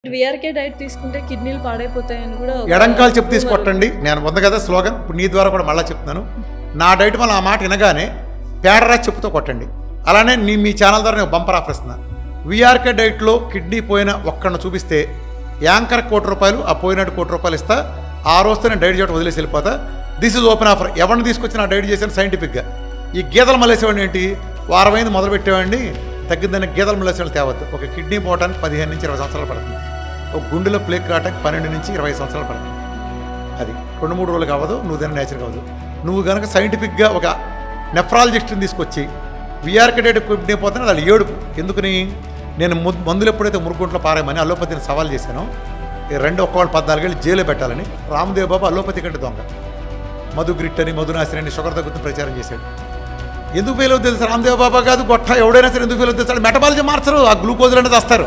VRK diet తీసుకుంటే కిడ్నీలు పాడైపోతాయని కూడా ఎడంకాలు చెప్పు తీసుకొట్టండి. నేను ఉంది కదా స్లోగన్, ఇప్పుడు నీ ద్వారా కూడా మళ్ళీ చెప్తున్నాను. నా డైట్ వల్ల ఆ మాట వినగానే పేడరా చెప్పుతో కొట్టండి. అలానే మీ ఛానల్ ద్వారా నేను బంపర్ ఆఫర్ ఇస్తున్నాను. వీఆర్కే డైట్లో కిడ్నీ పోయిన ఒక్కడిని చూపిస్తే యాంకర్ ₹1,00,00,000, ఆ పోయినట్టు ₹1,00,00,000 ఇస్తా. ఆ రోజుతో నేను డైట్ చేయడం వదిలేసి వెళ్ళిపోతా. This is open offer. ఎవరిని తీసుకొచ్చి నా డైట్ చేశాను సైంటిఫిక్గా. ఈ గీతలు మళ్ళేసేవాడిని ఏంటి, వారమైంది మొదలు పెట్టేవాడిని, తగ్గిందని గీతలు మళ్ళేసేవాళ్ళు తేవద్దు. ఒక కిడ్నీ పోవడానికి 15 నుంచి 20 సంవత్సరాలు పడుతుంది. ఒక గుండెలో ప్లేక్ రావడానికి 12 నుంచి 20 సంవత్సరాలు పడుతుంది. అది 2-3 రోజులు కావదు, నువ్వు దాన్ని నేచర్ కావదు. నువ్వు కనుక సైంటిఫిక్గా ఒక నెఫ్రాలజిస్ట్ని తీసుకొచ్చి వీఆర్కే డైట్ కిడ్నీ పోతే అది ఏడుపు. ఎందుకని, నేను మందులు ఎప్పుడైతే మురుగుంట్లో పారాయమని అలోపతిని సవాల్ చేశానో, ఒక్కవాళ్ళు 14 ఏళ్ళు జైలు పెట్టాలని రామ్దేవ్ బాబా అలోపతి కంటే దొంగ, మధు గ్రిట్ అని మధునాశిని అని షుగర్ తగ్గుతుంది ప్రచారం చేశాడు. ఎందుకు ఫెయిల్ అవుతుంది తెలుసు, రామ్దేవ్ బాబా కాదు గొట్ట ఎవడైనా సరే ఎందుకు ఫెయిల్ అవుతుంది తెలుసు, మెటబాలజీ మార్చరు, ఆ గ్లూకోజులు అనేది వస్తారు.